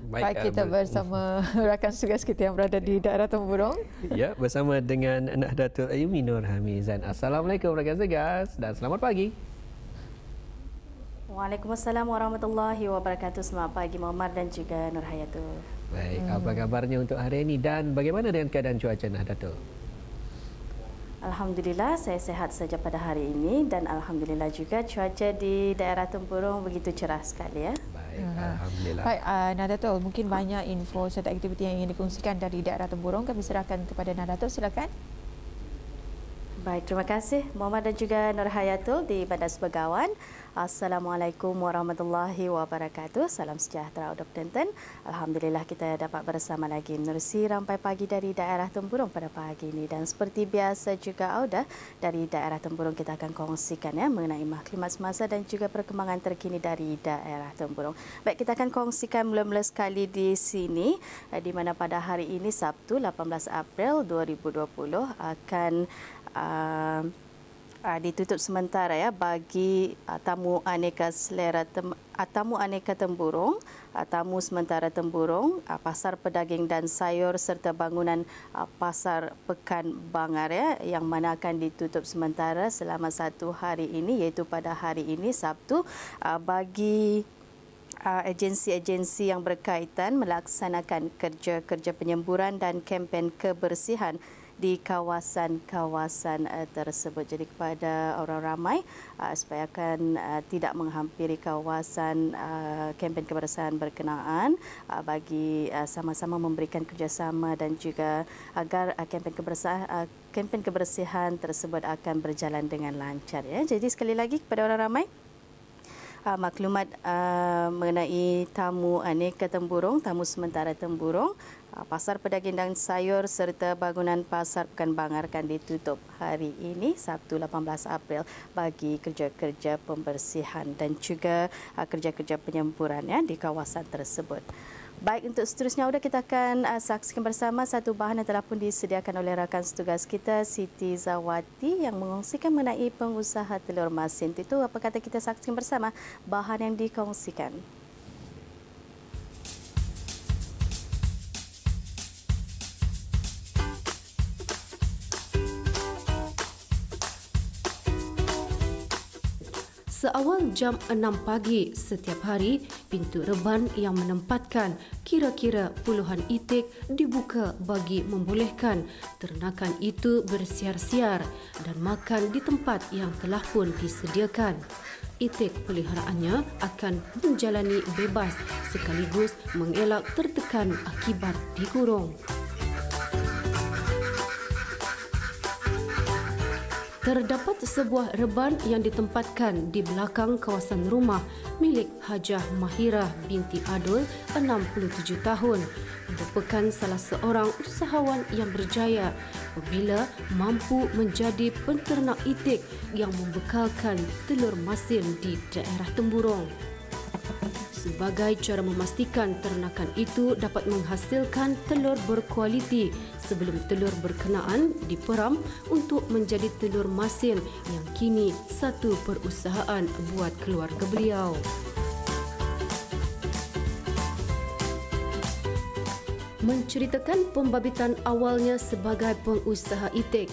Baik, kita bersama rakan tugas kita yang berada di daerah Tempurung. Ya, bersama dengan Nahdlatul Ayumi Nur Hamizan. Assalamualaikum rakan tugas dan selamat pagi. Waalaikumsalam warahmatullahi wabarakatuh. Selamat pagi Muhammad dan juga Nur Hayatul. Baik, apa kabarnya untuk hari ini dan bagaimana dengan keadaan cuaca Nahdlatul? Alhamdulillah saya sehat saja pada hari ini dan alhamdulillah juga cuaca di daerah Tempurung begitu cerah sekali ya. Baik, alhamdulillah. Baik, Nahdlatul, mungkin banyak info serta aktiviti yang ingin dikongsikan dari daerah Tempurung. Kami serahkan kepada Nahdlatul, silakan. Baik, terima kasih Muhammad dan juga Nur Hayatul di Bandar Sebegawan. Assalamualaikum warahmatullahi wabarakatuh. Salam sejahtera untuk Tenten. Alhamdulillah kita dapat bersama lagi menerusi rampai pagi dari daerah Tempurung pada pagi ini. Dan seperti biasa juga Auda, dari daerah Tempurung kita akan kongsikan ya mengenai maklumat semasa dan juga perkembangan terkini dari daerah Tempurung. Baik, kita akan kongsikan mula-mula sekali di sini di mana pada hari ini Sabtu 18 April 2020 akan ditutup sementara ya bagi tamu aneka Tempurung, tamu sementara Tempurung, pasar pedaging dan sayur serta bangunan pasar Pekan Bangar ya, yang mana akan ditutup sementara selama 1 hari ini, iaitu pada hari ini Sabtu bagi agensi-agensi yang berkaitan melaksanakan kerja-kerja penyemburan dan kempen kebersihan di kawasan-kawasan tersebut. Jadi kepada orang ramai supaya akan tidak menghampiri kawasan kempen kebersihan berkenaan bagi sama-sama memberikan kerjasama dan juga agar kempen kebersihan tersebut akan berjalan dengan lancar ya. Jadi sekali lagi kepada orang ramai maklumat mengenai tamu aneka Tempurung, tamu sementara Tempurung, pasar pedaging dan sayur serta bangunan pasar Pekan Bangar akan ditutup hari ini Sabtu 18 April bagi kerja-kerja pembersihan dan juga kerja-kerja penyemburan ya di kawasan tersebut. Baik, untuk seterusnya sudah kita akan saksikan bersama satu bahan yang telah pun disediakan oleh rakan setugas kita Siti Zawati yang mengongsikan mengenai pengusaha telur masin. Itu apa kata kita saksikan bersama bahan yang dikongsikan. Seawal jam 6 pagi setiap hari, pintu reban yang menempatkan kira-kira puluhan itik dibuka bagi membolehkan ternakan itu bersiar-siar dan makan di tempat yang telah pun disediakan. Itik peliharaannya akan menjalani bebas sekaligus mengelak tertekan akibat dikurung. Terdapat sebuah reban yang ditempatkan di belakang kawasan rumah milik Hajah Mahirah binti Adul, 67 tahun, merupakan salah seorang usahawan yang berjaya apabila mampu menjadi penternak itik yang membekalkan telur masin di daerah Tempurung. Sebagai cara memastikan ternakan itu dapat menghasilkan telur berkualiti sebelum telur berkenaan diperam untuk menjadi telur masin yang kini satu perusahaan buat keluarga beliau. Menceritakan pembabitan awalnya sebagai pengusaha itik,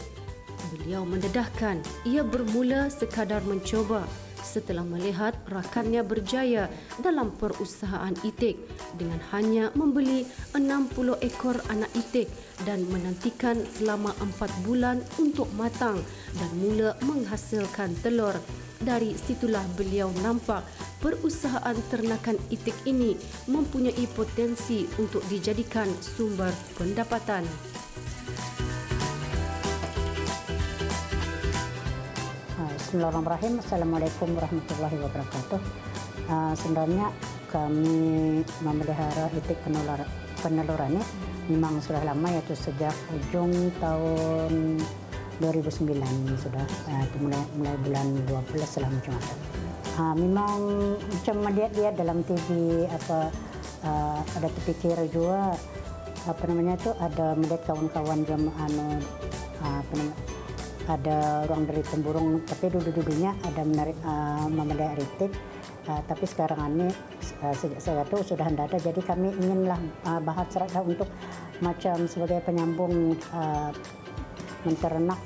beliau mendedahkan ia bermula sekadar mencoba setelah melihat rakannya berjaya dalam perusahaan itik dengan hanya membeli 60 ekor anak itik dan menantikan selama 4 bulan untuk matang dan mula menghasilkan telur. Dari situlah beliau nampak perusahaan ternakan itik ini mempunyai potensi untuk dijadikan sumber pendapatan. Bismillahirrahmanirrahim. Assalamualaikum warahmatullahi wabarakatuh. Sebenarnya kami memelihara itik penelurannya memang sudah lama, yaitu sejak ujung tahun 2009 sudah, itu mulai bulan 12 lah macam itu. Memang macam lihat dalam TV ada terpikir juga ada melihat kawan-kawan ada orang dari Tempurung, tapi dulu-dulunya ada memelihara itik Tapi sekarang ini sejak saya itu sudah tidak ada, jadi kami inginlah bahan serata untuk macam sebagai penyambung menternak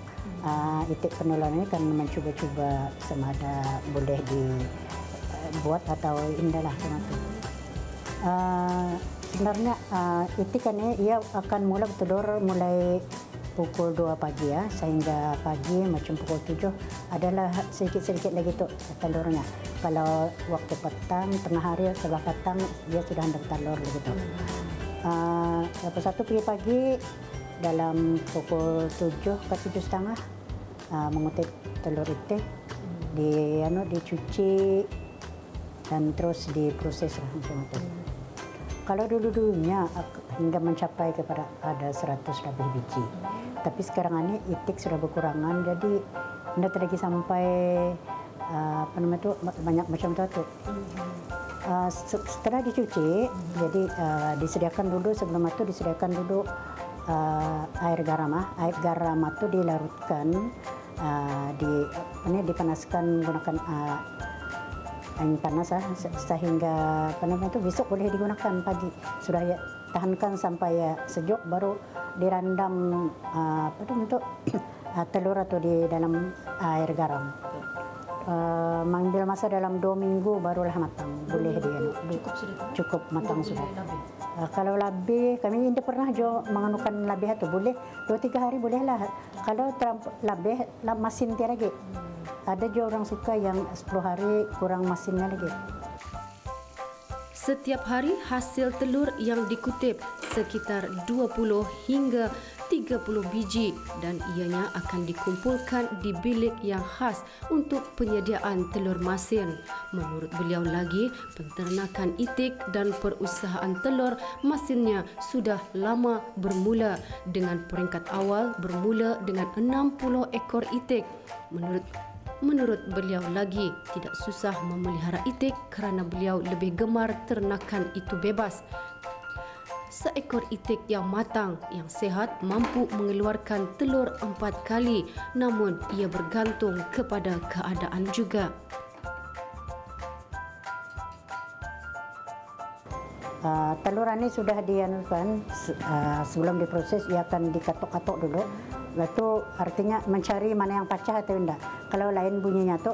itik penularan ini, kan mencuba-cuba sama ada boleh dibuat atau indah lah itu. Sebenarnya itik ini ia akan mulai bertelur mulai pukul 2 pagi ya, sehingga pagi macam pukul 7 adalah sedikit-sedikit lagi tu telurnya. Kalau waktu petang, tengah hari, sebelah petang dia sudah hendak telur begitu. Lepas satu pagi-pagi dalam pukul 7 ke 7.30 mengutip telur itik, dicuci dan terus diproses lah macam itu. Kalau dulu-dulunya hingga mencapai kepada ada 100 lebih biji. Tapi sekarang ini itik sudah berkurangan, jadi tidak lagi sampai banyak macam tu. Setelah dicuci, jadi disediakan dulu sebelum itu disediakan dulu air garam. Air garam itu dilarutkan, dipanaskan menggunakan angin panas sehingga besok boleh digunakan pagi. Sudah ya tahankan sampai ya sejuk, baru dirandam untuk telur atau di dalam air garam. Mengambil masa dalam 2 minggu barulah matang. Boleh dia cukup matang sudah. Kalau lebih, kami tidak pernah menganukan lebih itu. Boleh 2-3 hari bolehlah. Kalau lebih masin tiada lagi. Ada juga orang suka yang 10 hari kurang masinnya lagi. Setiap hari hasil telur yang dikutip sekitar 20 hingga 30 biji dan ianya akan dikumpulkan di bilik yang khas untuk penyediaan telur masin. Menurut beliau lagi, penternakan itik dan perusahaan telur masinnya sudah lama bermula dengan peringkat awal bermula dengan 60 ekor itik. Menurut beliau lagi, tidak susah memelihara itik kerana beliau lebih gemar ternakan itu bebas. Seekor itik yang matang, yang sehat mampu mengeluarkan telur 4 kali, namun ia bergantung kepada keadaan juga. Telur ini sudah dianukan sebelum diproses, ia akan dikatok-katok dulu. Itu artinya mencari mana yang pecah atau tidak. Kalau lain bunyinya tu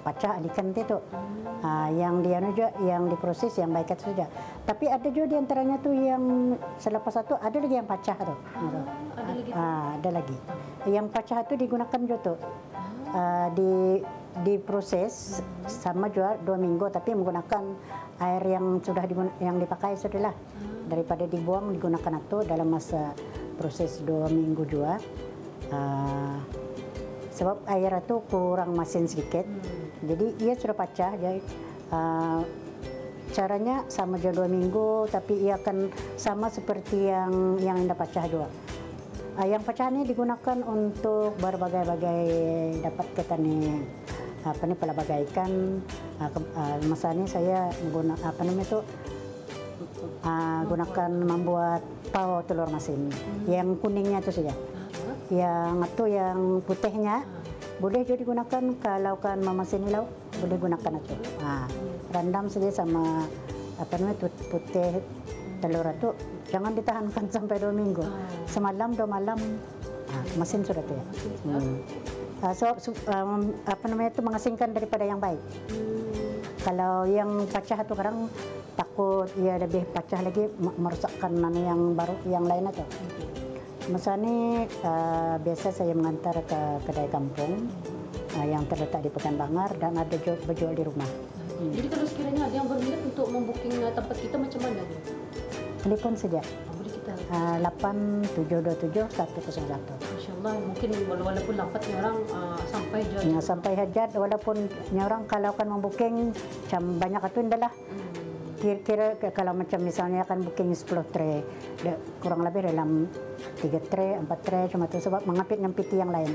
pecah dikanti tu. Yang yang diproses yang baik itu saja. Tapi ada juga di antaranya tu yang selepas itu ada lagi yang pecah tu. Ada lagi. Yang pecah itu digunakan juga tu. Diproses sama juga 2 minggu, tapi menggunakan air yang sudah yang dipakai sudahlah. Daripada dibuang digunakan itu dalam masa proses 2 minggu juga. Sebab air itu kurang masin sedikit, jadi ia sudah pecah. Jadi caranya sama juga 2 minggu, tapi ia akan sama seperti yang tidak pecah juga. Yang pecah ini digunakan untuk berbagai-bagai dapat kita ni pelabagaikan. Masa ini saya gunakan membuat pau telur masin. Yang kuningnya itu saja. Yang putihnya boleh juga digunakan kalau kan memasin lauk, boleh gunakan itu. Rendam saja sama putih telur itu, jangan ditahankan sampai 2 minggu. Semalam 2 malam masin sudah tu ya. Itu mengasingkan daripada yang baik. Kalau yang pecah itu kadang takut ia lebih pecah lagi merosakkan yang baru yang lain itu. Masa ni biasa saya mengantar ke kedai kampung yang terletak di Pekan Bangar dan ada berjual di rumah. Jadi kalau sekiranya ada yang berminat untuk membuking tempat kita, macam mana? Telepon saja. Boleh kita 8727 101. InsyaAllah mungkin walaupun lambat orang sampai je. Sampai hajat, walaupun orang kalau akan membuking macam banyak itu indah lah. Kira-kira kalau macam misalnya akan booking 10 tray, kurang lebih dalam 3 tray, 4 tray cuma tu sebab mengapit-ngapiti yang lain.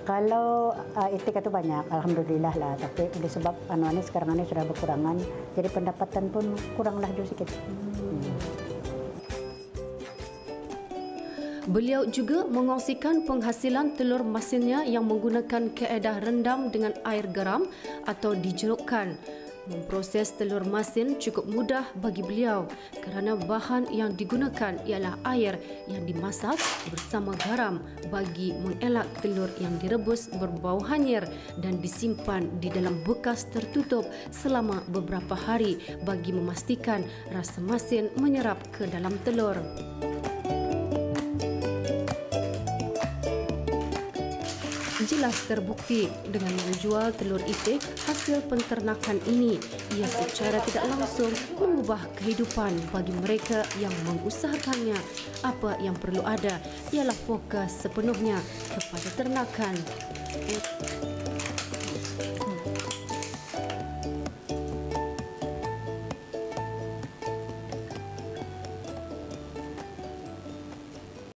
Kalau itik itu banyak, alhamdulillah lah. Tapi disebab ini sekarang ini sudah berkurangan, jadi pendapatan pun kuranglah juga sikit. Beliau juga mengongsikan penghasilan telur masinnya yang menggunakan kaedah rendam dengan air garam atau dijerukkan. Memproses telur masin cukup mudah bagi beliau kerana bahan yang digunakan ialah air yang dimasak bersama garam bagi mengelak telur yang direbus berbau hanyir dan disimpan di dalam bekas tertutup selama beberapa hari bagi memastikan rasa masin menyerap ke dalam telur. Jelas terbukti dengan menjual telur itik hasil penternakan ini, ia secara tidak langsung mengubah kehidupan bagi mereka yang mengusahakannya. Apa yang perlu ada ialah fokus sepenuhnya kepada ternakan.